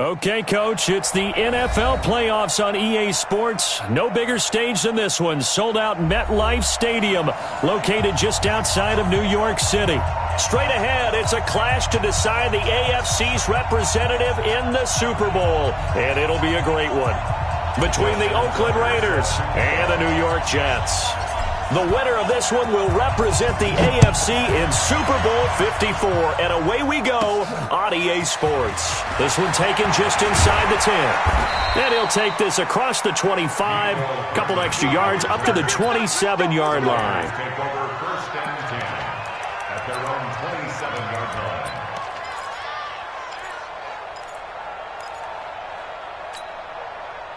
Okay, Coach, it's the NFL playoffs on EA Sports. No bigger stage than this one. Sold out MetLife Stadium, located just outside of New York City. Straight ahead, it's a clash to decide the AFC's representative in the Super Bowl. And it'll be a great one between the Oakland Raiders and the New York Jets. The winner of this one will represent the AFC in Super Bowl 54. And away we go on EA Sports. This one taken just inside the 10. And he'll take this across the 25, couple extra yards up to the 27-yard line. Take over first down and 10 at their own 27-yard line.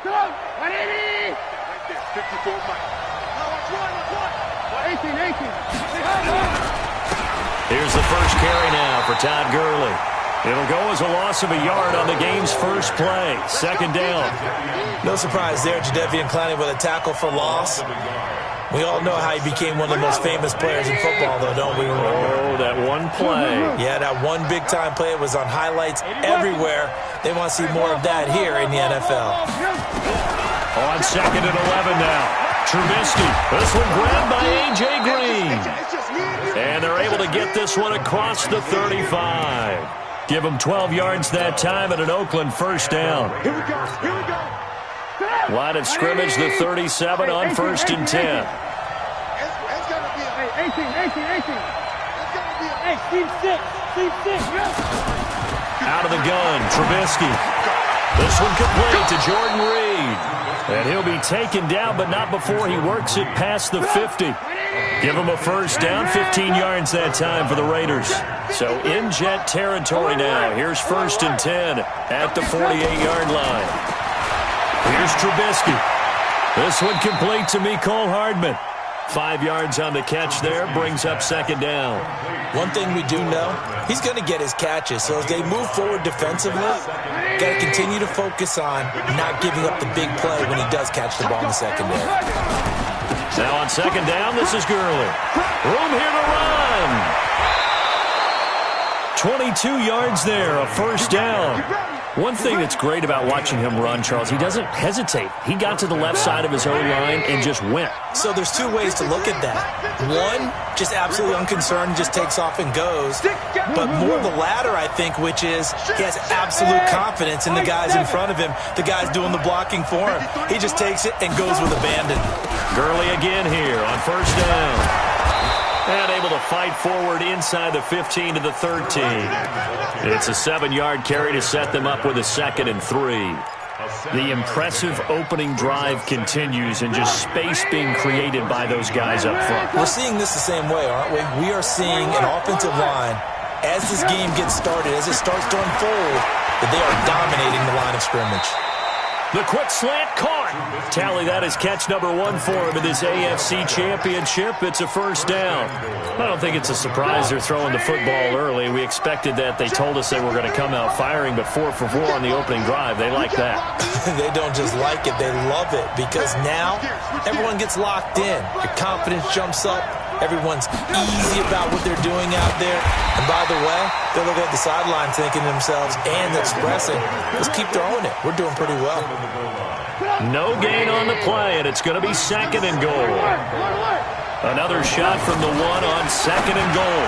Go! 180! Right there, 54 miles. 18. Here's the first carry now for Todd Gurley. It'll go as a loss of a yard on the game's first play. Second down. No surprise there, Jadeveon Clowney with a tackle for loss. We all know how he became one of the most famous players in football, though, don't we? Oh, that one play. Yeah, that one big-time play was on highlights everywhere. They want to see more of that here in the NFL. On second and 11 now. Trubisky. This one grabbed by A.J. Green. And they're able to get this one across the 35. Give them 12 yards that time and an Oakland first down. Here we go. Line of scrimmage, the 37 on first and 10. It's got to be 18. It's got to be Team 6. Out of the gun, Trubisky. This one complete to Jordan Reed. And he'll be taken down, but not before he works it past the 50. Give him a first down, 15 yards that time for the Raiders. So in Jet territory now. Here's first and 10 at the 48-yard line. Here's Trubisky. This one complete to Mecole Hardman. 5 yards on the catch there, brings up second down. One thing we do know, he's going to get his catches. So as they move forward defensively, got to continue to focus on not giving up the big play when he does catch the ball in the secondary. Now on second down, this is Gurley. Room here to run. 22 yards there, a first down. One thing that's great about watching him run, Charles, he doesn't hesitate. He got to the left side of his own line and just went. So there's two ways to look at that. One, just absolutely unconcerned, just takes off and goes. But more the latter, I think, which is he has absolute confidence in the guys in front of him, the guys doing the blocking for him. He just takes it and goes with abandon. Gurley again here on first down. And able to fight forward inside the 15 to the 13. It's a 7-yard carry to set them up with a second and 3. The impressive opening drive continues and just space being created by those guys up front. We're seeing this the same way, aren't we? We are seeing an offensive line, as this game gets started, as it starts to unfold, that they are dominating the line of scrimmage. The quick slant caught. Tally that as catch number 1 for him in this AFC Championship. It's a first down. I don't think it's a surprise they're throwing the football early. We expected that. They told us they were going to come out firing, but 4 for 4 on the opening drive. They like that. They don't just like it, they love it, because now everyone gets locked in. Your confidence jumps up. Everyone's easy about what they're doing out there. And by the way, they're looking at the sideline thinking to themselves and expressing, let's keep throwing it. We're doing pretty well. No gain on the play, and it's going to be second and goal. Another shot from the 1 on second and goal.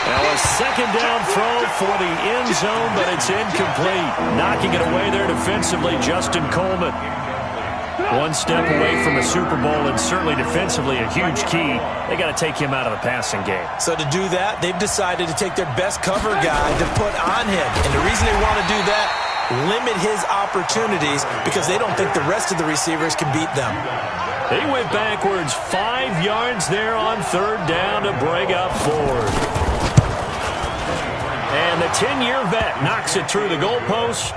Now a second down throw for the end zone, but it's incomplete. Knocking it away there defensively, Justin Coleman. One step away from a Super Bowl, and certainly defensively a huge key. They got to take him out of the passing game. So to do that, they've decided to take their best cover guy to put on him. And the reason they want to do that, limit his opportunities, because they don't think the rest of the receivers can beat them. He went backwards 5 yards there on third down to bring up Ford. And the 10-year vet knocks it through the goalpost.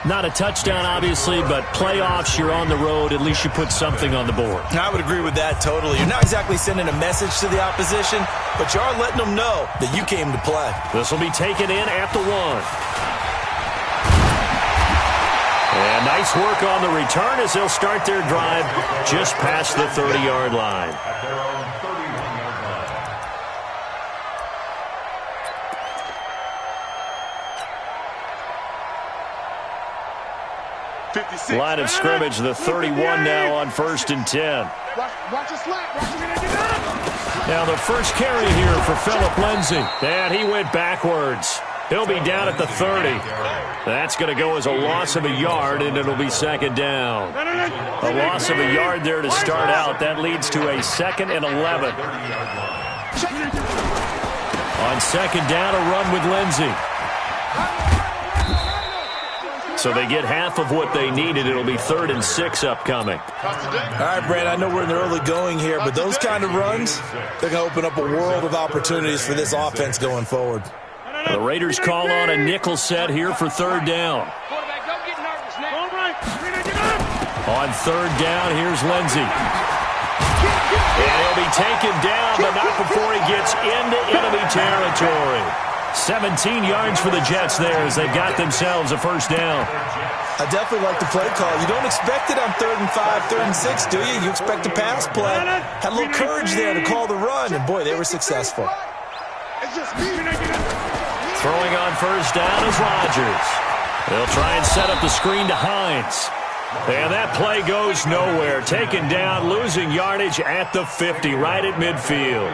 Not a touchdown, obviously, but playoffs, you're on the road. At least you put something on the board. I would agree with that totally. You're not exactly sending a message to the opposition, but you are letting them know that you came to play. This will be taken in at the 1. And nice work on the return as they'll start their drive just past the 30-yard line. At their own 31-yard line. Line of scrimmage, the 31 now on 1st and 10. Watch the slap. Now the first carry here for Phillip Lindsay. And he went backwards. He'll be down at the 30. That's going to go as a loss of a yard, and it'll be 2nd down. A loss of a yard there to start out. That leads to a 2nd and 11. On 2nd down, a run with Lindsay. So they get half of what they needed. It'll be 3rd and 6 upcoming. All right, Brad, I know we're in the early going here, but those kind of runs, they're going to open up a world of opportunities for this offense going forward. The Raiders call on a nickel set here for 3rd down. On 3rd down, here's Lindsay. And he'll be taken down, but not before he gets into enemy territory. 17 yards for the Jets there as they got themselves a 1st down. I definitely like the play call. You don't expect it on 3rd and 5, 3rd and 6, do you? You expect a pass play. Had a little courage there to call the run, and boy, they were successful. Throwing on 1st down is Rodgers. They'll try and set up the screen to Hines. And that play goes nowhere. Taken down, losing yardage at the 50, right at midfield.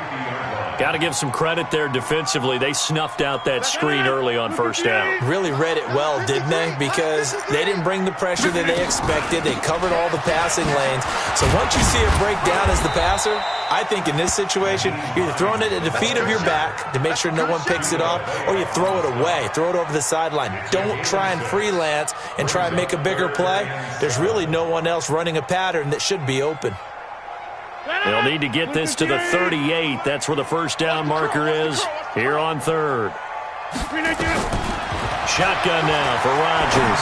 Got to give some credit there defensively. They snuffed out that screen early on 1st down. Really read it well, didn't they? Because they didn't bring the pressure that they expected. They covered all the passing lanes. So once you see it break down as the passer, I think in this situation, you're either throwing it at the feet of your back to make sure no one picks it off, or you throw it away, throw it over the sideline. Don't try and freelance and try and make a bigger play. There's really no one else running a pattern that should be open. They'll need to get this to the 38. That's where the 1st down marker is here on 3rd. Shotgun now for Rodgers.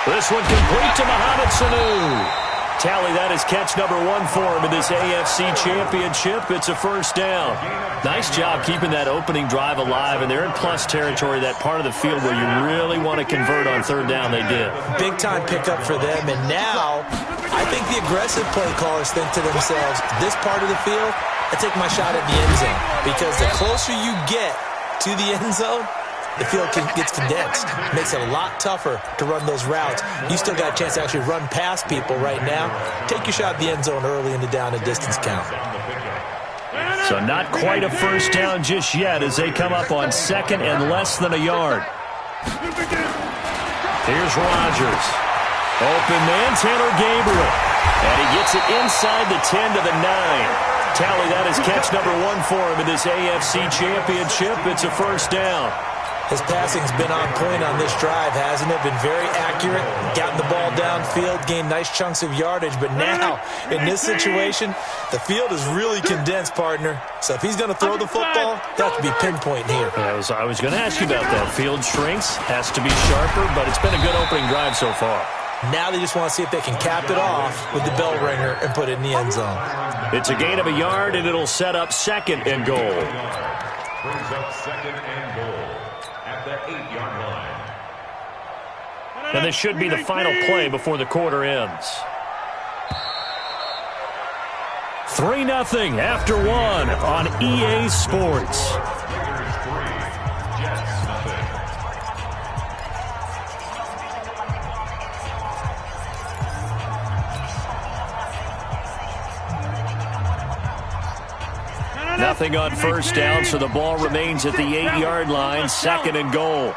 This one complete to Mohamed Sanu. Tally, that is catch number 1 for him in this AFC Championship. It's a 1st down. Nice job keeping that opening drive alive, and they're in plus territory, that part of the field where you really want to convert on 3rd down. They did. Big-time pickup for them, and now I think the aggressive play callers think to themselves, this part of the field, I take my shot at the end zone, because the closer you get to the end zone, the field gets condensed. Makes it a lot tougher to run those routes. You still got a chance to actually run past people right now. Take your shot at the end zone early in the down and distance count. So not quite a 1st down just yet as they come up on 2nd and less than a yard. Here's Rodgers. Open man, Taylor Gabriel. And he gets it inside the 10 to the 9. Tally, that is catch number 1 for him in this AFC Championship. It's a 1st down. His passing's been on point on this drive, hasn't it? Been very accurate, gotten the ball downfield, gained nice chunks of yardage. But now, in this situation, the field is really condensed, partner. So if he's going to throw the football, that has to be pinpoint here. I was going to ask you about that. Field shrinks, has to be sharper, but it's been a good opening drive so far. Now they just want to see if they can cap it off with the bell ringer and put it in the end zone. It's a gain of a yard, and it'll set up 2nd and goal. Brings up 2nd and goal. The 8-yard line. And this should be the final play before the quarter ends. 3-0 after 1 on EA Sports. Nothing on 1st down, so the ball remains at the 8-yard line, 2nd and goal.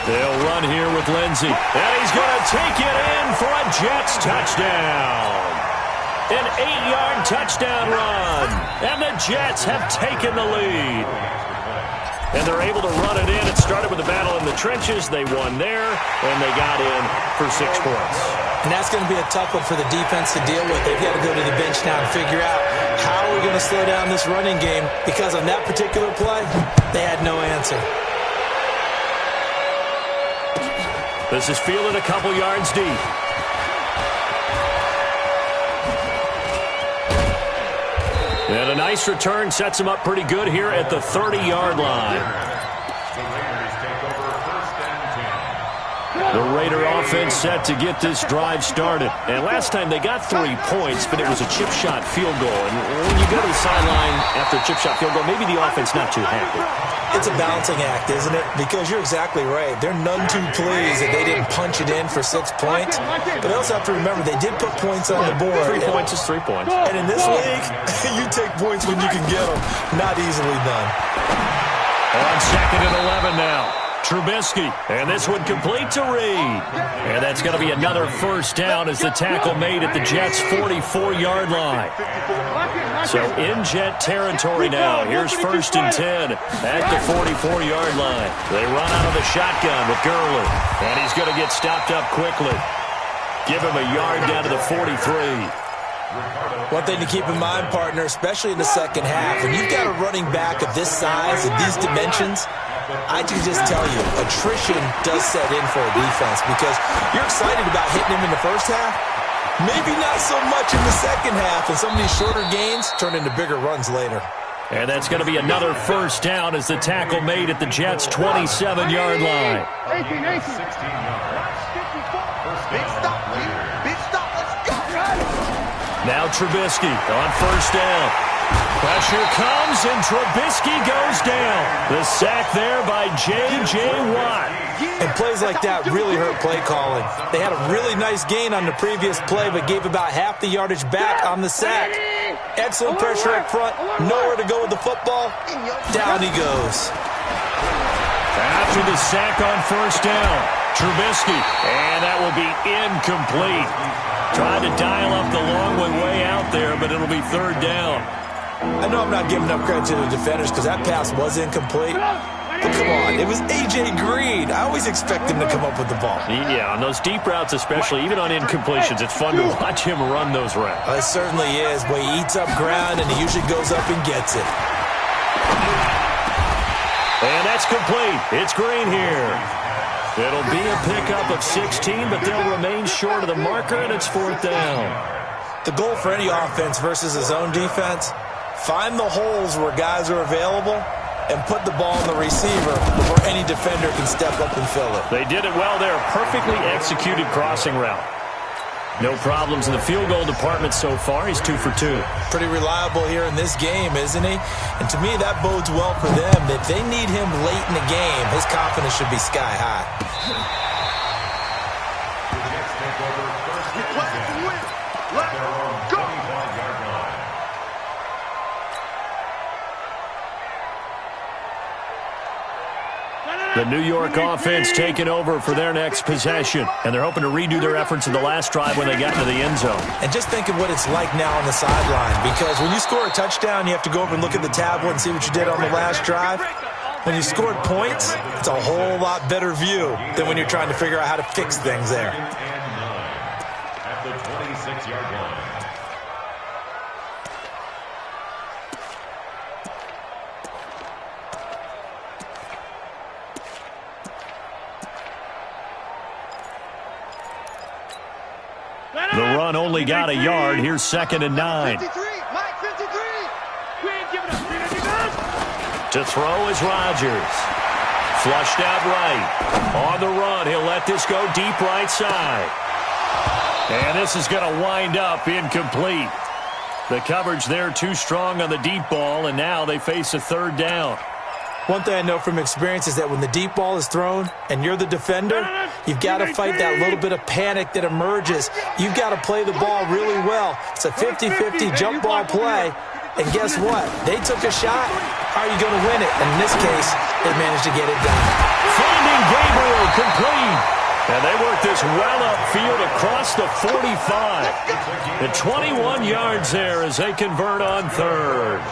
They'll run here with Lindsay. And he's going to take it in for a Jets touchdown. An 8-yard touchdown run. And the Jets have taken the lead. And they're able to run it in. It started with a battle in the trenches. They won there, and they got in for 6 points. And that's going to be a tough one for the defense to deal with. They've got to go to the bench now and figure out how are we going to slow down this running game, because on that particular play, they had no answer. This is fielded a couple yards deep. And a nice return sets him up pretty good here at the 30-yard line. The Raider offense set to get this drive started. And last time they got 3 points, but it was a chip shot field goal. And when you go to the sideline after a chip shot field goal, maybe the offense not too happy. It's a balancing act, isn't it? Because you're exactly right. They're none too pleased that they didn't punch it in for 6 points. But they also have to remember they did put points on the board. 3 points is 3 points. And in this league, you take points when you can get them. Not easily done. On 2nd and 11 now. Trubisky, and this one complete to Reed. And that's going to be another first down as the tackle made at the Jets' 44-yard line. So in Jet territory now. Here's 1st and 10 at the 44-yard line. They run out of the shotgun with Gurley, and he's going to get stopped up quickly. Give him a yard down to the 43. One thing to keep in mind, partner, especially in the second half, when you've got a running back of this size and these dimensions, I can just tell you, attrition does set in for a defense because you're excited about hitting him in the first half. Maybe not so much in the second half, and some of these shorter gains turn into bigger runs later. And that's going to be another first down as the tackle made at the Jets' 27-yard line. 18, 16 yards. Big stop, big stop, let's go. Now Trubisky on first down. Pressure comes, and Trubisky goes down. The sack there by J.J. Watt. And plays like that really hurt play calling. They had a really nice gain on the previous play, but gave about half the yardage back on the sack. Excellent pressure up front. Nowhere to go with the football. Down he goes. After the sack on first down, Trubisky, and that will be incomplete. Tried to dial up the long one way out there, but it'll be 3rd down. I know I'm not giving enough credit to the defenders because that pass was incomplete. But come on, it was A.J. Green. I always expect him to come up with the ball. Yeah, on those deep routes especially, even on incompletions, it's fun to watch him run those routes. It certainly is, but he eats up ground and he usually goes up and gets it. And that's complete. It's Green here. It'll be a pickup of 16, but they'll remain short of the marker, and it's 4th down. The goal for any offense versus a zone defense, find the holes where guys are available and put the ball in the receiver before any defender can step up and fill it. They did it well there. Perfectly executed crossing route. No problems in the field goal department so far. He's 2 for 2. Pretty reliable here in this game, isn't he? And to me, that bodes well for them. If they need him late in the game, his confidence should be sky high. The New York offense taking over for their next possession. And they're hoping to redo their efforts in the last drive when they got into the end zone. And just think of what it's like now on the sideline. Because when you score a touchdown, you have to go over and look at the tablet and see what you did on the last drive. When you scored points, it's a whole lot better view than when you're trying to figure out how to fix things there. At the 26-yard line. The run only got a yard. Here's 2nd and 9. 53, Mike 53. To throw is Rodgers. Flushed out right. On the run, he'll let this go deep right side. And this is going to wind up incomplete. The coverage there too strong on the deep ball, and now they face a 3rd down. One thing I know from experience is that when the deep ball is thrown and you're the defender, you've got to fight that little bit of panic that emerges. You've got to play the ball really well. It's a 50-50 jump ball play. And guess what? They took a shot. How are you going to win it? And in this case, they managed to get it done. Finding Gabriel complete. And they work this well upfield across the 45. The 21 yards there as they convert on 3rd.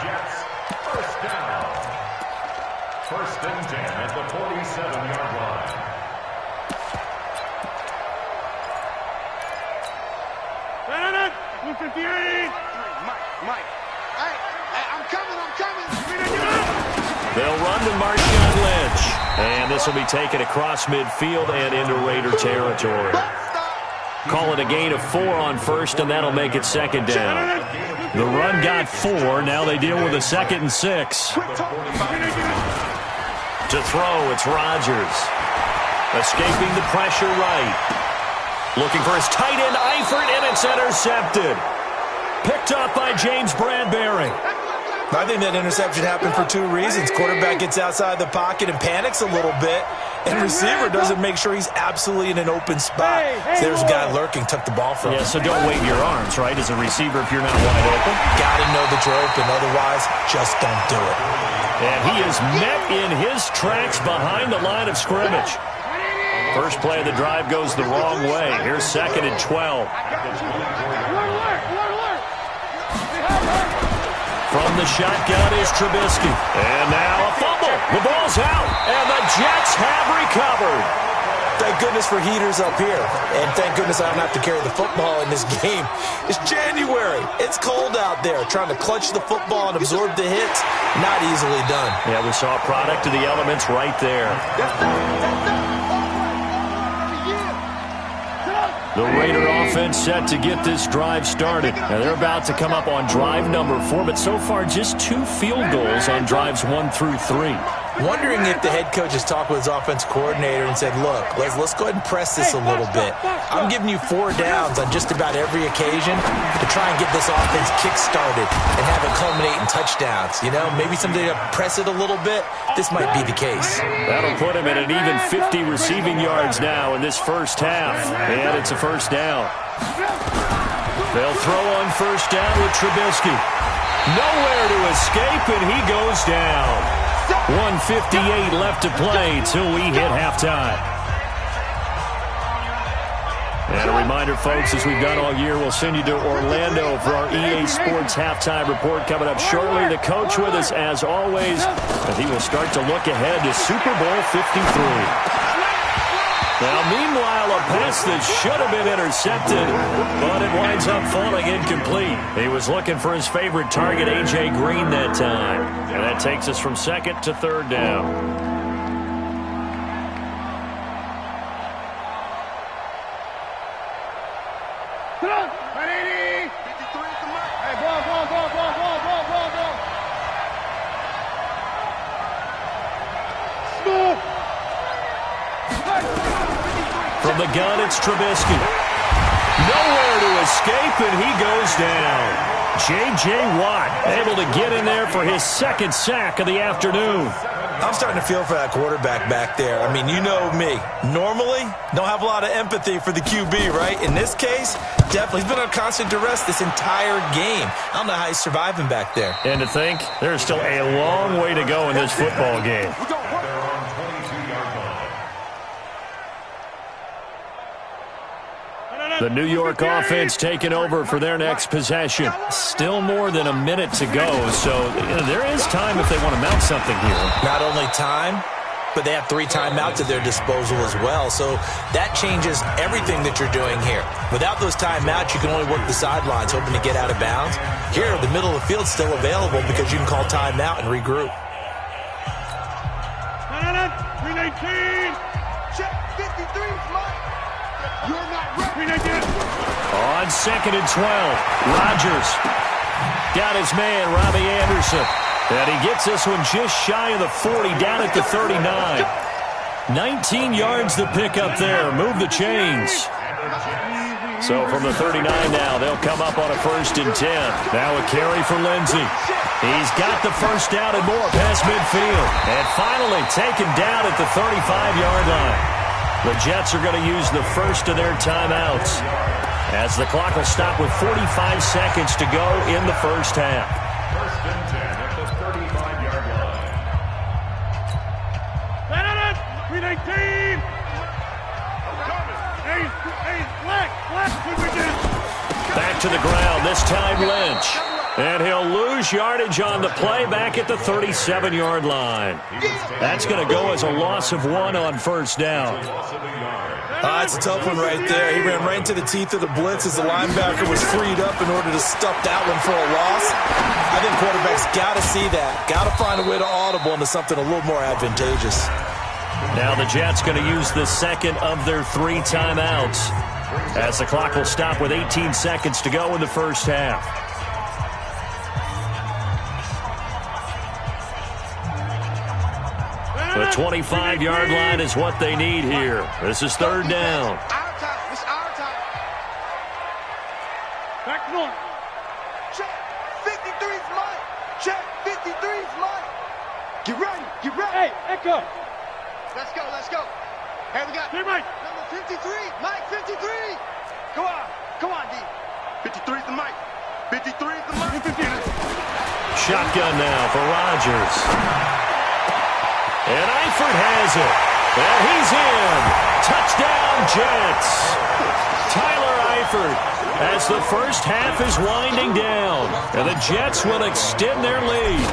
First and 10 at the 47-yard line. Mike. Hey, I'm coming. They'll run to Marshawn Lynch. And this will be taken across midfield and into Raider territory. Call it a gain of 4 on 1st, and that'll make it 2nd down. The run got 4. Now they deal with a 2nd and 6. To throw, it's Rodgers. Escaping the pressure right. Looking for his tight end, Eifert, and it's intercepted. Picked up by James Bradbury. I think that interception happened for two reasons. Quarterback gets outside the pocket and panics a little bit, and receiver doesn't make sure he's absolutely in an open spot. So there's a guy lurking, took the ball from him. Yeah, so don't wave your arms, right, as a receiver if you're not wide open. Got to know that you're open, otherwise just don't do it. And he is met in his tracks behind the line of scrimmage. First play of the drive goes the wrong way. Here's 2nd and 12. From the shotgun is Trubisky. And now a fumble. The ball's out, and the Jets have recovered. Thank goodness for heaters up here. And thank goodness I don't have to carry the football in this game. It's January. It's cold out there. Trying to clutch the football and absorb the hits, not easily done. Yeah, we saw a product of the elements right there. The Raider offense set to get this drive started. Now they're about to come up on drive number 4, but so far just 2 field goals on drives 1 through 3. Wondering if the head coach has talked with his offense coordinator and said, look, let's go ahead and press this a little bit. I'm giving you 4 downs on just about every occasion to try and get this offense kick-started and have it culminate in touchdowns. You know, maybe someday to press it a little bit. This might be the case. That'll put him at an even 50 receiving yards now in this first half. And it's a first down. They'll throw on first down with Trubisky. Nowhere to escape, and he goes down. 1:58 left to play till we hit halftime. And a reminder, folks, as we've done all year, we'll send you to Orlando for our EA Sports halftime report coming up shortly. The coach with us, as always, and he will start to look ahead to Super Bowl 53. Now, meanwhile, a pass that should have been intercepted, but it winds up falling incomplete. He was looking for his favorite target, A.J. Green, that time. And that takes us from 2nd to 3rd down. From the gun, it's Trubisky. Nowhere to escape, and he goes down. J.J. Watt able to get in there for his 2nd sack of the afternoon. I'm starting to feel for that quarterback back there. I mean, you know me. Normally, don't have a lot of empathy for the QB, right? In this case, definitely. He's been on constant duress this entire game. I don't know how he's surviving back there. And to think, there's still a long way to go in this football game. The New York offense taking over for their next possession. Still more than a minute to go, so there is time if they want to mount something here. Not only time, but they have 3 timeouts at their disposal as well, so that changes everything that you're doing here. Without those timeouts, you can only work the sidelines, hoping to get out of bounds. Here, the middle of the field's still available because you can call timeout and regroup. 319. Check 53. You're not ready. On 2nd and 12, Rodgers got his man, Robbie Anderson. And he gets this one just shy of the 40, down at the 39. 19 yards to pick up there. Move the chains. So from the 39 now, they'll come up on a 1st and 10. Now a carry for Lindsey. He's got the first down and more past midfield. And finally taken down at the 35-yard line. The Jets are going to use the first of their timeouts as the clock will stop with 45 seconds to go in the first half. 1st and 10 at the 35-yard line. 319. Back to the ground, this time Lynch. And he'll lose yardage on the play back at the 37-yard line. That's going to go as a loss of 1 on first down. It's a tough one right there. He ran right into the teeth of the blitz as the linebacker was freed up in order to stuff that one for a loss. I think quarterbacks got to see that. Got to find a way to audible into something a little more advantageous. Now the Jets going to use the second of their 3 timeouts as the clock will stop with 18 seconds to go in the first half. The The 25-yard line is what they need here. This is third down. Our time. It's our time. Back one. Check. 53's mine. Check. 53's mine. Get ready. Get ready. Hey, echo. Let's go. Let's go. Hey, we got Mike. Number 53. Mike 53. Go on. Come on, D. 53's the Mike. 53's the Mike. Shotgun now for Rodgers. And Eifert has it. And he's in. Touchdown, Jets. Tyler Eifert as the first half is winding down. And the Jets will extend their lead.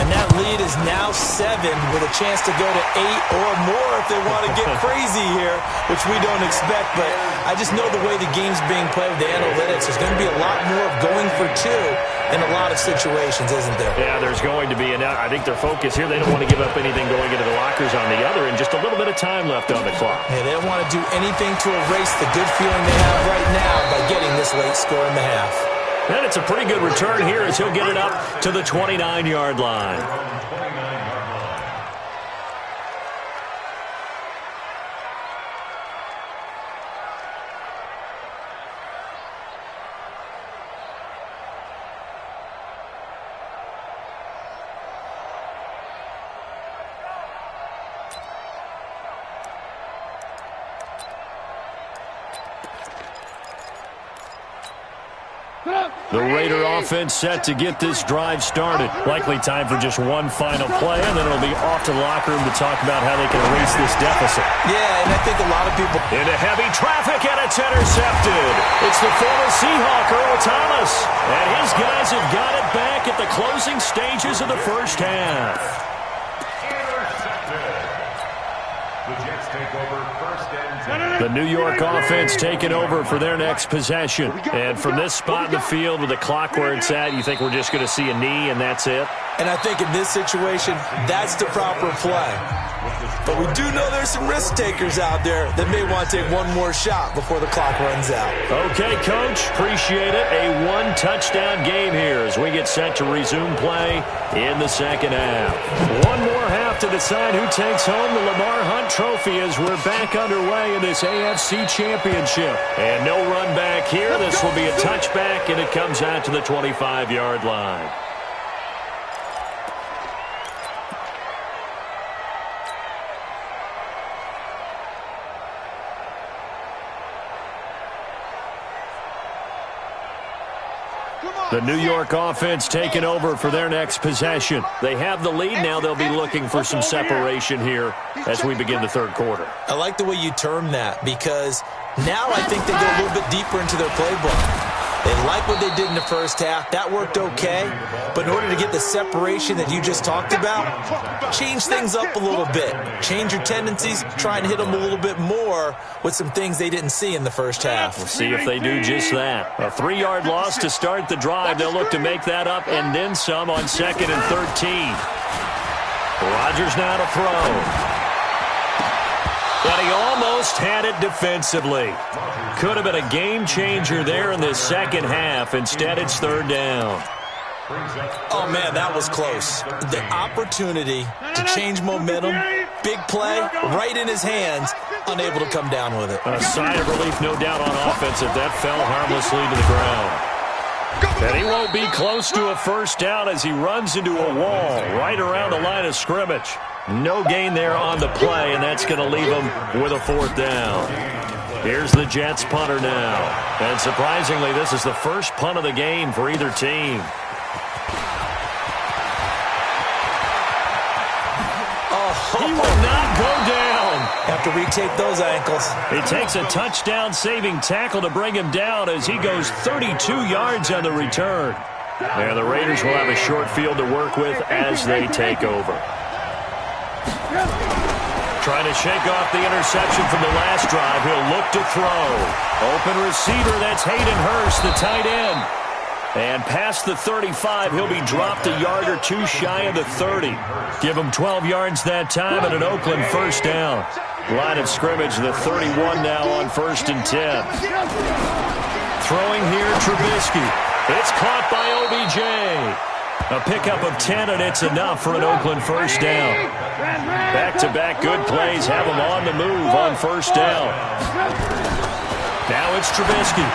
And that lead is now 7 with a chance to go to 8 or more if they want to get crazy here, which we don't expect. But I just know the way the game's being played with the analytics, there's going to be a lot more of going for 2 in a lot of situations, isn't there? Yeah, there's going to be. And I think their focus here, they don't want to give up anything going into the lockers on the other, and just a little bit of time left on the clock. Yeah, they don't want to do anything to erase the good feeling they have right now by getting this late score in the half. And it's a pretty good return here as he'll get it up to the 29-yard line. The Raider offense set to get this drive started. Likely time for just one final play, and then it'll be off to the locker room to talk about how they can erase this deficit. Yeah, and I think a lot of people... Into heavy traffic, and it's intercepted. It's the former Seahawk, Earl Thomas. And his guys have got it back at the closing stages of the first half. Intercepted. The Jets take over first and 10. The New York offense taking over for their next possession. And from this spot in the field with the clock where it's at, you think we're just going to see a knee and that's it? And I think in this situation, that's the proper play. But we do know there's some risk takers out there that may want to take one more shot before the clock runs out. Okay, Coach. Appreciate it. A one-touchdown game here as we get set to resume play in the second half. One more half to decide who takes home the Lamar Hunt Trophy as we're back underway in this AFC Championship. And no run back here. This will be a touchback, and it comes out to the 25-yard line. The New York offense taking over for their next possession. They have the lead now. They'll be looking for some separation here as we begin the third quarter. I like the way you term that because now I think they go a little bit deeper into their playbook. They like what they did in the first half. That worked okay. But in order to get the separation that you just talked about, change things up a little bit. Change your tendencies. Try and hit them a little bit more with some things they didn't see in the first half. We'll see if they do just that. A 3-yard loss to start the drive. They'll look to make that up and then some on 2nd and 13. Rodgers now to throw. But he almost had it defensively. Could have been a game changer there in the second half. Instead, it's third down. Oh, man, that was close. The opportunity to change momentum, big play, right in his hands, unable to come down with it. A sigh of relief, no doubt, on offense if that fell harmlessly to the ground. And he won't be close to a first down as he runs into a wall right around the line of scrimmage. No gain there on the play, and that's going to leave him with a fourth down. Here's the Jets punter now. And surprisingly, this is the first punt of the game for either team. He will not go down. Have to retake those ankles. It takes a touchdown-saving tackle to bring him down as he goes 32 yards on the return. And the Raiders will have a short field to work with as they take over. Trying to shake off the interception from the last drive. He'll look to throw. Open receiver, that's Hayden Hurst, the tight end. And past the 35, he'll be dropped a yard or two shy of the 30. Give him 12 yards that time and an Oakland first down. Line of scrimmage, the 31 now on 1st and 10. Throwing here, Trubisky. It's caught by OBJ. A pickup of 10, and it's enough for an Oakland first down. Back-to-back good plays have them on the move on first down. Now it's Trubisky.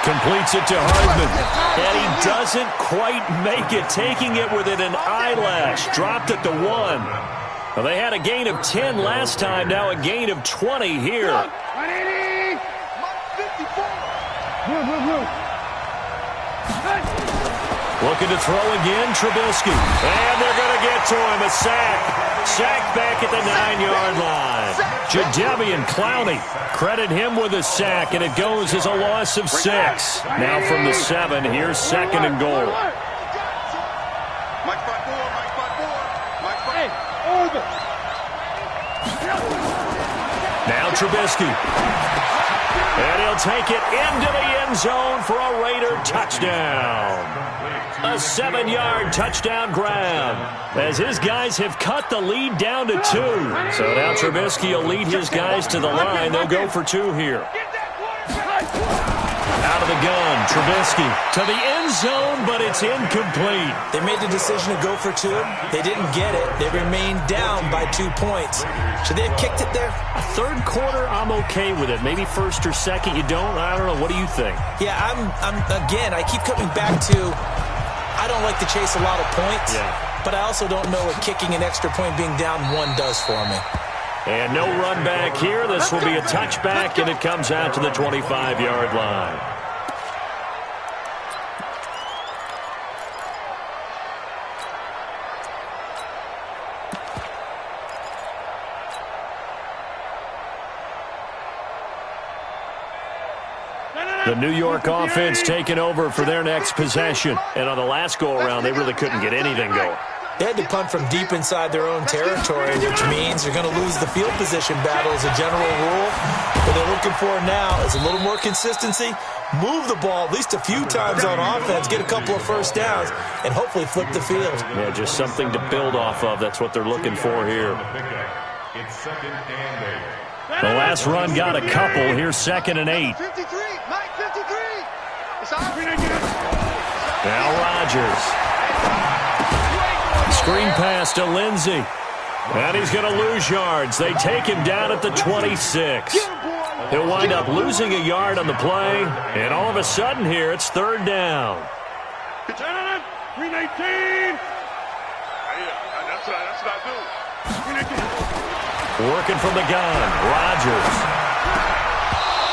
Completes it to Hardman. And he doesn't quite make it, taking it within an eyelash. Dropped at the 1. Well, they had a gain of 10 last time, now a gain of 20 here. Looking to throw again, Trubisky. And they're going to get to him, a sack. Sack back at the 9-yard line. Jadeveon Clowney, credit him with a sack, and it goes as a loss of 6. Now from the 7, here's 2nd and goal. Now Trubisky. And he'll take it into the end zone for a Raider touchdown. A 7-yard touchdown grab as his guys have cut the lead down to 2. So now Trubisky will lead his guys to the line. They'll go for 2 here. Out of the gun, Trubisky to the end zone, but it's incomplete. They made the decision to go for 2. They didn't get it. They remained down by 2 points. Should they have kicked it there? A third quarter, I'm okay with it. Maybe first or second, you don't. I don't know. What do you think? Yeah, again, I keep coming back to I don't like to chase a lot of points, but I also don't know what kicking an extra point being down 1 does for me. And no run back here. This will be a touchback, and it comes out to the 25-yard line. The New York offense taking over for their next possession. And on the last go-around, they really couldn't get anything going. They had to punt from deep inside their own territory, which means they're going to lose the field position battle as a general rule. What they're looking for now is a little more consistency, move the ball at least a few times on offense, get a couple of first downs, and hopefully flip the field. Yeah, just something to build off of. That's what they're looking for here. It's 2nd and 8. The last run got a couple. Here's 2nd and 8. 53, Mike, 53. Now Rodgers. Screen pass to Lindsey. And he's going to lose yards. They take him down at the 26. He'll wind up losing a yard on the play. And all of a sudden here, it's 3rd down. 319. That's what I do. Working from the gun, Rodgers.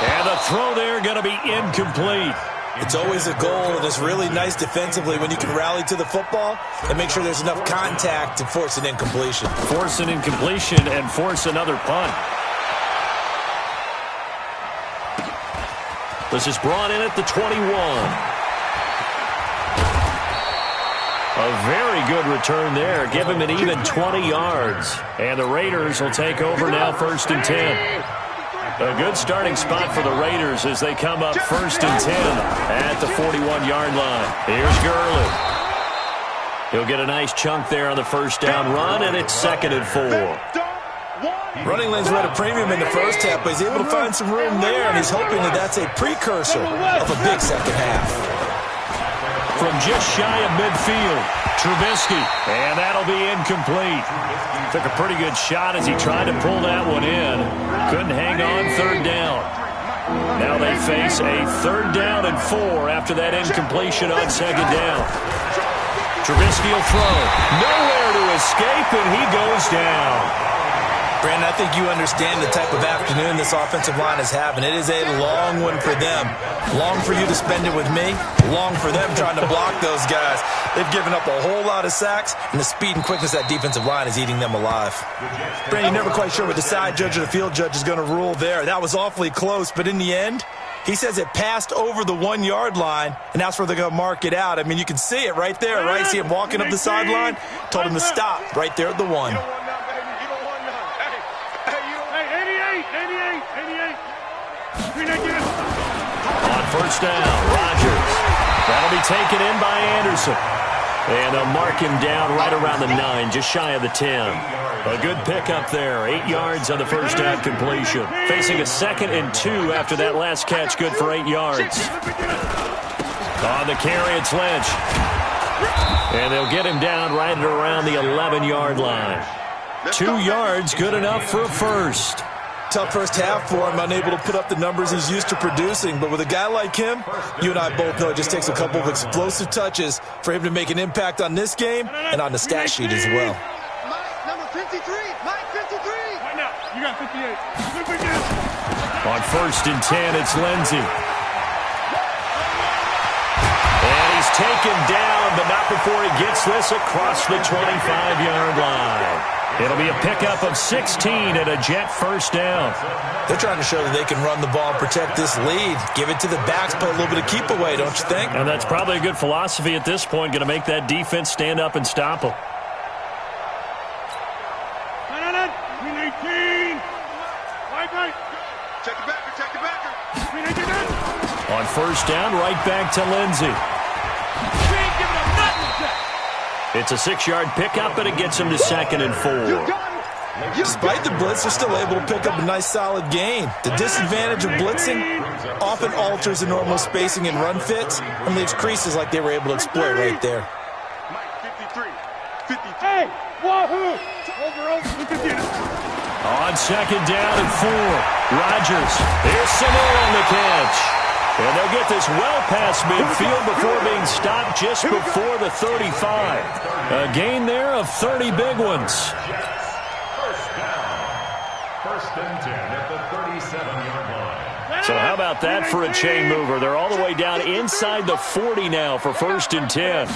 And the throw there going to be incomplete. It's always a goal, and it's really nice defensively when you can rally to the football and make sure there's enough contact to force an incompletion. Force an incompletion and force another punt. This is brought in at the 21. A very good return there. Give him an even 20 yards. And the Raiders will take over now 1st and 10. A good starting spot for the Raiders as they come up 1st and 10 at the 41-yard line. Here's Gurley. He'll get a nice chunk there on the first down run, and it's 2nd and 4. Running lanes were at a premium in the first half, but he's able to find some room there, and he's hoping that that's a precursor of a big second half. From just shy of midfield, Trubisky, and that'll be incomplete. Took a pretty good shot as he tried to pull that one in. Couldn't hang on 3rd down. Now they face a 3rd down and 4 after that incompletion on 2nd down. Trubisky will throw. Nowhere to escape, and he goes down. Brandon, I think you understand the type of afternoon this offensive line is having. It is a long one for them. Long for you to spend it with me. Long for them trying to block those guys. They've given up a whole lot of sacks, and the speed and quickness of that defensive line is eating them alive. Brandon, you're never quite sure what the side judge or the field judge is going to rule there. That was awfully close, but in the end, he says it passed over the 1-yard line, and that's where they're going to mark it out. I mean, you can see it right there, right? See him walking up the sideline? Told him to stop right there at the 1. On first down, Rodgers. That'll be taken in by Anderson. And they'll mark him down right around the 9, just shy of the 10. A good pickup there, 8 yards on the first down completion. Facing a 2nd and 2 after that last catch, good for 8 yards. On the carry, it's Lynch. And they'll get him down right at around the 11-yard line. 2 yards, good enough for a first. Tough first half for him, unable to put up the numbers he's used to producing. But with a guy like him, you and I both know it just takes a couple of explosive touches for him to make an impact on this game and on the stat sheet as well. Mike, number 53. Mike, 53. Right now, you got 58. On 1st and 10, it's Lindsey. And he's taken down, but not before he gets this across the 25-yard line. It'll be a pickup of 16 and a Jet first down. They're trying to show that they can run the ball and protect this lead. Give it to the backs, play a little bit of keep away, don't you think? And that's probably a good philosophy at this point, going to make that defense stand up and stop them. 18. Right. Check the backer, check the backer. On 1st down, right back to Lindsey. It's a 6-yard pickup, and it gets him to 2nd and 4. Despite the blitz, they're still able to pick up a nice solid gain. The disadvantage of blitzing often alters the normal spacing and run fits and leaves creases like they were able to exploit right there. Mike, 53. 53. Hey, wahoo! Over. On 2nd down and 4, Rodgers. Here's Sewell on the catch. And they'll get this well past midfield before being stopped just before the 35. A gain there of 30 big ones. First down. 1st and 10 at the 37-yard line. So how about that for a chain mover? They're all the way down inside the 40 now for 1st and 10.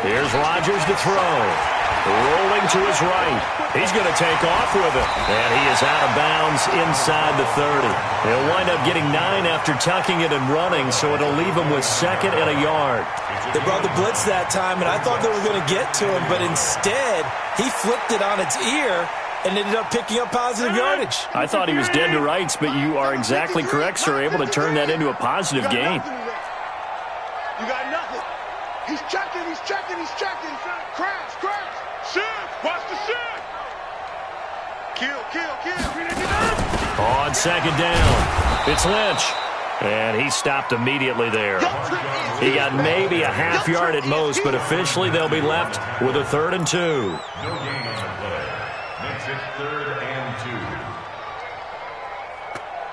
Here's Rodgers to throw. Rolling to his right. He's going to take off with it. And he is out of bounds inside the 30. He'll wind up getting 9 after tucking it and running, so it'll leave him with 2nd and a yard. They brought the blitz that time, and I thought they were going to get to him, but instead, he flipped it on its ear and ended up picking up positive yardage. I thought he was dead to rights, but you are exactly correct, sir. Able to turn that into a positive gain. You got nothing. He's checking. Crash. Shift. Watch the shift. Kill. On 2nd down, it's Lynch. And he stopped immediately there. He got maybe a half yard at most, but officially they'll be left with a 3rd and 2. No gain on the play. Makes it 3rd and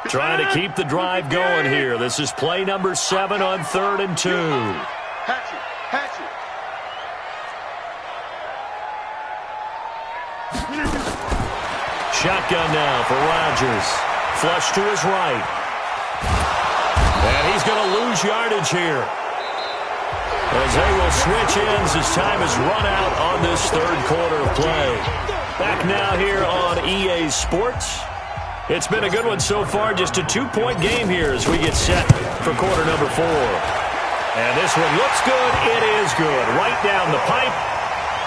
2. Trying to keep the drive going here. This is play number 7 on 3rd and 2. Hatchet. Shotgun now for Rodgers. Flush to his right. And he's going to lose yardage here, as they will switch ends as time has run out on this 3rd quarter of play. Back now here on EA Sports. It's been a good one so far. Just a 2-point game here as we get set for quarter number 4. And this one looks good. It is good. Right down the pipe.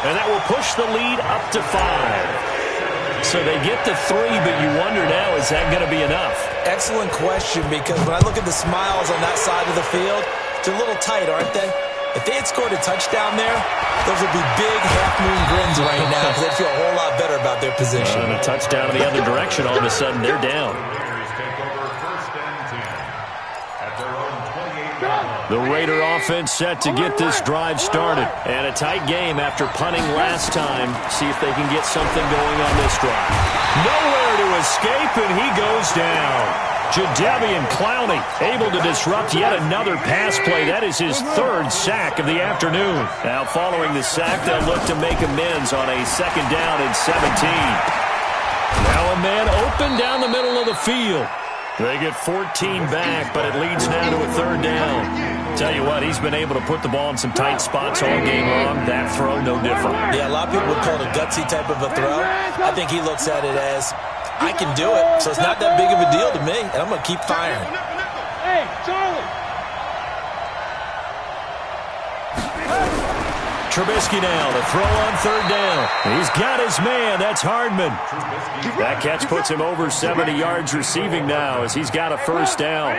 And that will push the lead up to 5. So they get the 3, but you wonder now, is that going to be enough? Excellent question, because when I look at the smiles on that side of the field, they're a little tight, aren't they? If they had scored a touchdown there, those would be big half-moon grins right now, because they'd feel a whole lot better about their position. And a touchdown in the other direction, all of a sudden they're down. The Raider offense set to get this drive started. And a tight game after punting last time. See if they can get something going on this drive. Nowhere to escape, and he goes down. Jadeveon Clowney able to disrupt yet another pass play. That is his 3rd sack of the afternoon. Now following the sack, they'll look to make amends on a 2nd down and 17. Now a man open down the middle of the field. They get 14 back, but it leads now to a 3rd down. Tell you what, he's been able to put the ball in some tight spots all game long. That throw, no different. Yeah, a lot of people would call it a gutsy type of a throw. I think he looks at it as, I can do it, so it's not that big of a deal to me, and I'm going to keep firing. Hey, Charlie. Trubisky now to throw on 3rd down. He's got his man. That's Hardman. That catch puts him over 70 yards receiving now as he's got a 1st down.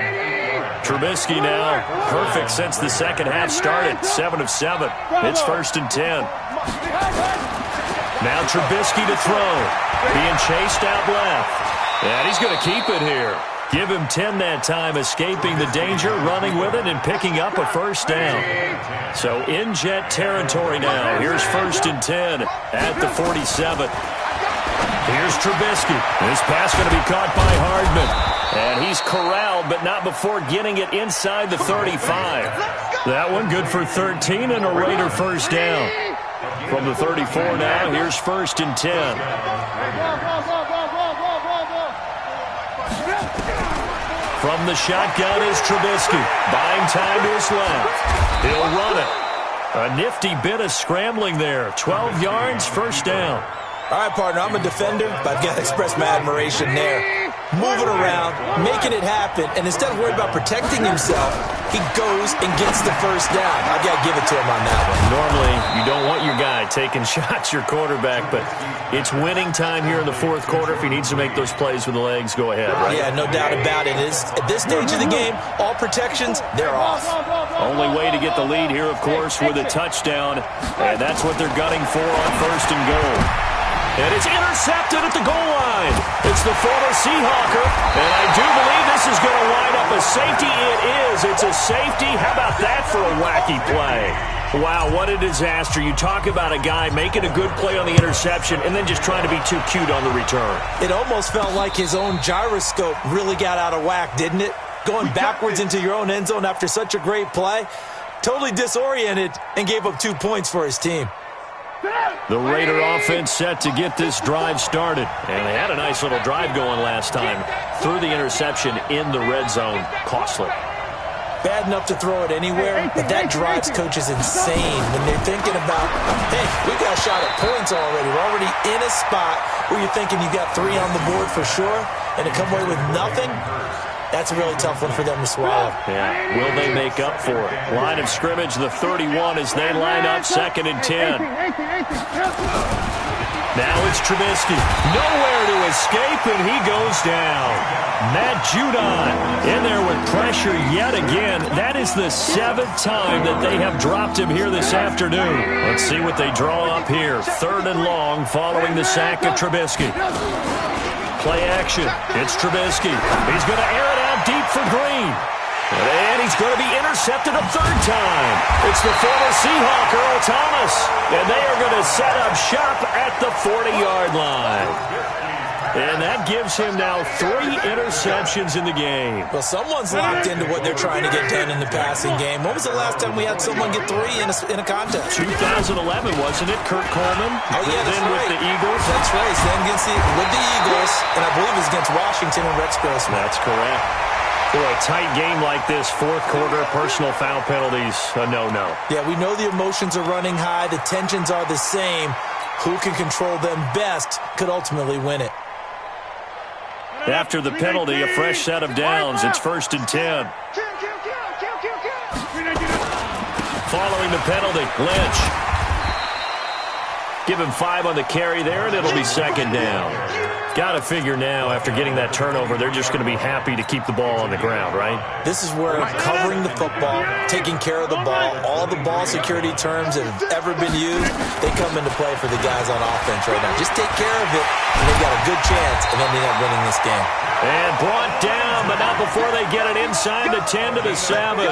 Trubisky now perfect since the 2nd half started. 7 of 7. It's 1st and 10. Now Trubisky to throw. Being chased out left. And he's going to keep it here. Give him 10 that time, escaping the danger, running with it, and picking up a first down. So in Jet territory now. Here's 1st and 10 at the 47. Here's Trubisky. This pass going to be caught by Hardman. And he's corralled, but not before getting it inside the 35. That one good for 13 and a Raider first down. From the 34 now, here's 1st and 10. From the shotgun is Trubisky. Buying time to his left. He'll run it. A nifty bit of scrambling there. 12 yards, first down. All right, partner, I'm a defender, but I've got to express my admiration there. Moving around, making it happen, and instead of worrying about protecting himself, he goes and gets the first down. I've got to give it to him on that one. Normally, you don't want your guy taking shots, your quarterback, but it's winning time here in the fourth quarter. If he needs to make those plays with the legs, go ahead, right? Yeah, no doubt about it. At this stage of the game, all protections, they're off. Only way to get the lead here, of course, with a touchdown, and that's what they're gunning for on 1st and goal. And it's intercepted at the goal line. It's the former Seahawker, and I do believe this is going to wind up a safety. It is. It's a safety. How about that for a wacky play? Wow, what a disaster. You talk about a guy making a good play on the interception and then just trying to be too cute on the return. It almost felt like his own gyroscope really got out of whack, didn't it? Going backwards into your own end zone after such a great play. Totally disoriented and gave up 2 points for his team. The Raider offense set to get this drive started. And they had a nice little drive going last time. Threw the interception in the red zone. Costly. Bad enough to throw it anywhere, but that drives coaches insane when they're thinking about, hey, we got a shot at points already. We're already in a spot where you're thinking you got 3 on the board for sure, and to come away with nothing, that's a really tough one for them to swallow. Yeah, will they make up for it? Line of scrimmage, the 31 as they line up 2nd and 10. Now it's Trubisky. Nowhere to escape, and he goes down. Matt Judon in there with pressure yet again. That is the 7th time that they have dropped him here this afternoon. Let's see what they draw up here. 3rd and long following the sack of Trubisky. Play action. It's Trubisky. He's going to air it out deep for Green. And he's going to be intercepted a 3rd time. It's the former Seahawk, Earl Thomas. And they are going to set up shop at the 40-yard line. And that gives him now 3 interceptions in the game. Well, someone's locked into what they're trying to get done in the passing game. When was the last time we had someone get 3 in a contest? 2011, wasn't it? Kurt Coleman. Oh, yeah, that's right. With the Eagles. That's right. Then with the Eagles, and I believe it was against Washington and Rex Grossman. That's correct. For a tight game like this, 4th quarter, personal foul penalties, a no-no. Yeah, we know the emotions are running high. The tensions are the same. Who can control them best could ultimately win it. After the penalty, a fresh set of downs. It's 1st and 10. Following the penalty, Lynch. Give him 5 on the carry there, and it'll be 2nd down. Got to figure now, after getting that turnover, they're just going to be happy to keep the ball on the ground, right? This is where covering the football, taking care of the ball, all the ball security terms that have ever been used, they come into play for the guys on offense right now. Just take care of it, and they've got a good chance of ending up winning this game. And brought down, but not before they get it inside the 10 to the 7.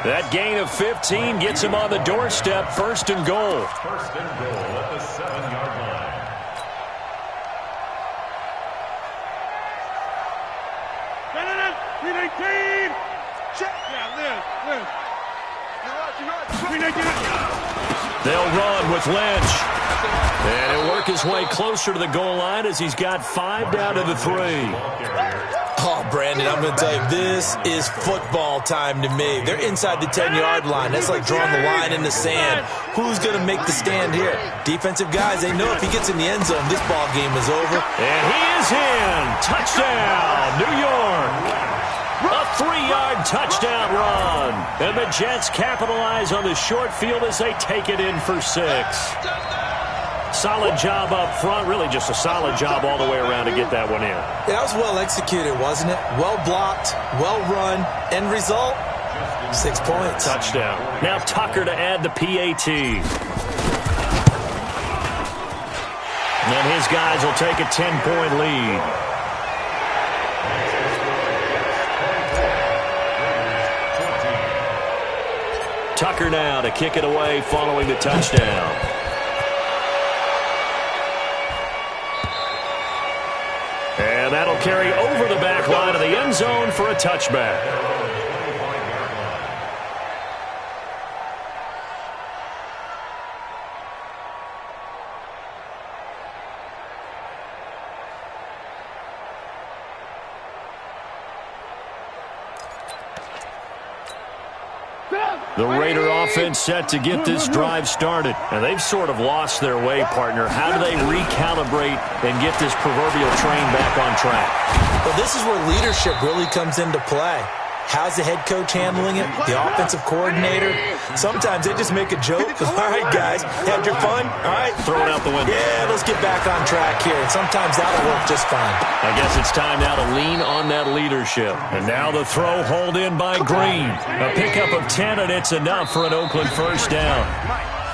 That gain of 15 gets him on the doorstep, 1st and goal. 1st and goal at the 7-yard line. They'll run with Lynch. And he'll work his way closer to the goal line as he's got 5 down to the 3. Oh, Brandon, I'm going to tell you, this is football time to me. They're inside the 10-yard line. That's like drawing the line in the sand. Who's going to make the stand here? Defensive guys, they know if he gets in the end zone, this ball game is over. And he is in. Touchdown, New York. A 3-yard touchdown run. And the Jets capitalize on the short field as they take it in for 6. Solid job up front. Really just a solid job all the way around to get that one in. Yeah, that was well executed, wasn't it? Well blocked, well run. End result, 6 points. Touchdown. Now Tucker to add the PAT. And his guys will take a 10-point lead. Tucker now to kick it away following the touchdown. And that'll carry over the back line of the end zone for a touchback. The Raider offense set to get this drive started. And they've sort of lost their way, partner. How do they recalibrate and get this proverbial train back on track? Well, this is where leadership really comes into play. How's the head coach handling it? The offensive coordinator? Sometimes they just make a joke. All right, guys, had your fun? All right. Throw it out the window. Yeah, let's get back on track here. And sometimes that'll work just fine. I guess it's time now to lean on that leadership. And now the throw hauled in by Green. A pickup of 10, and it's enough for an Oakland first down.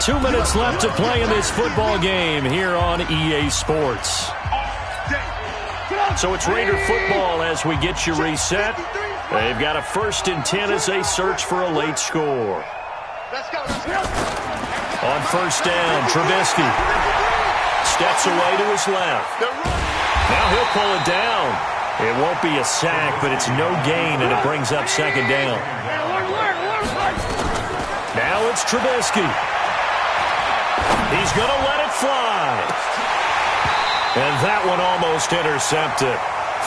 2 minutes left to play in this football game here on EA Sports. So it's Raider football as we get you reset. They've got a 1st and 10 as they search for a late score. On first down, Trubisky steps away to his left. Now he'll pull it down. It won't be a sack, but it's no gain, and it brings up 2nd down. Now it's Trubisky. He's going to let it fly. And that one almost intercepted.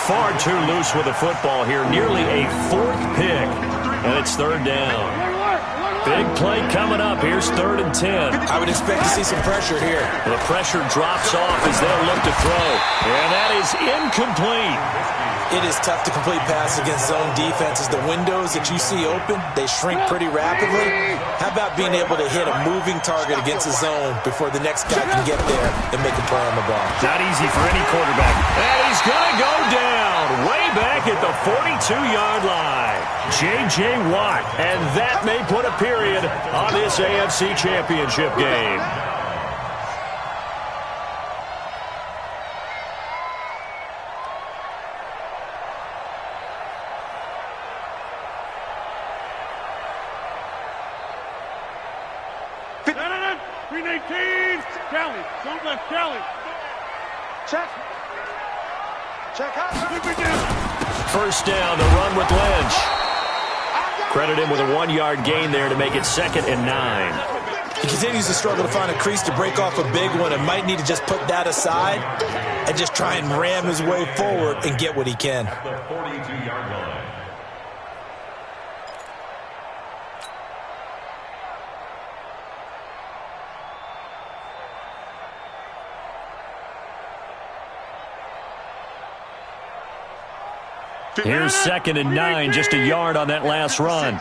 Far too loose with the football here. Nearly a 4th pick. And it's 3rd down. Big play coming up. Here's 3rd and 10. I would expect to see some pressure here. The pressure drops off as they'll look to throw. And that is incomplete. It is tough to complete passes against zone defenses. The windows that you see open, they shrink pretty rapidly. How about being able to hit a moving target against a zone before the next guy can get there and make a play on the ball? Not easy for any quarterback. And he's going to go down way back at the 42-yard line. J.J. Watt. And that may put a period on this AFC Championship game. First down, the run with Lynch. Credit him with a 1-yard gain there to make it 2nd and 9. He continues to struggle to find a crease to break off a big one and might need to just put that aside and just try and ram his way forward and get what he can. The 42-yard line. Here's 2nd and 9, just a yard on that last run.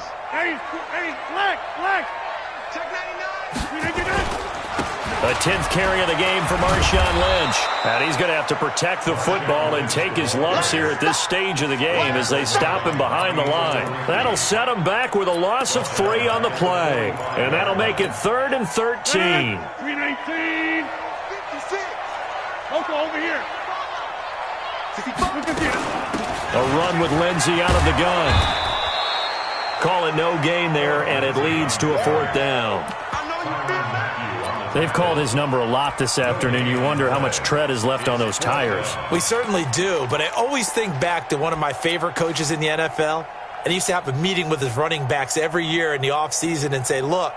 A 10th carry of the game for Marshawn Lynch. And he's going to have to protect the football and take his lumps here at this stage of the game as they stop him behind the line. That'll set him back with a loss of 3 on the play. And that'll make it 3rd and 13. 319. Over here. A run with Lindsey out of the gun. Call it no gain there, and it leads to a 4th down. They've called his number a lot this afternoon. You wonder how much tread is left on those tires. We certainly do, but I always think back to one of my favorite coaches in the NFL. And he used to have a meeting with his running backs every year in the offseason and say, look,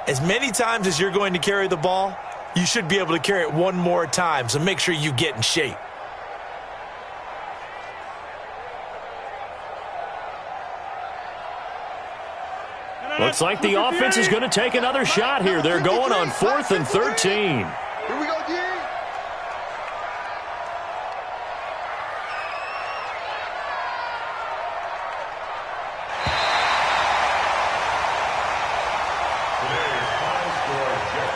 as many times as you're going to carry the ball, you should be able to carry it one more time, so make sure you get in shape. Looks like the offense is going to take another shot here. They're going on 4th and 13. Here we go, D.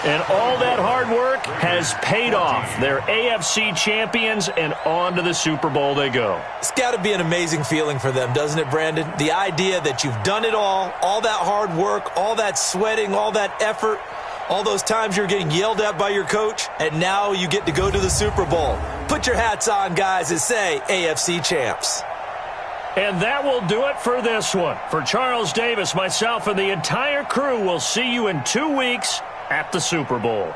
And all that hard work has paid off. They're AFC champions, and on to the Super Bowl they go. It's got to be an amazing feeling for them, doesn't it, Brandon? The idea that you've done it all that hard work, all that sweating, all that effort, all those times you're getting yelled at by your coach, and now you get to go to the Super Bowl. Put your hats on, guys, and say AFC champs. And that will do it for this one. For Charles Davis, myself, and the entire crew, we'll see you in 2 weeks at the Super Bowl.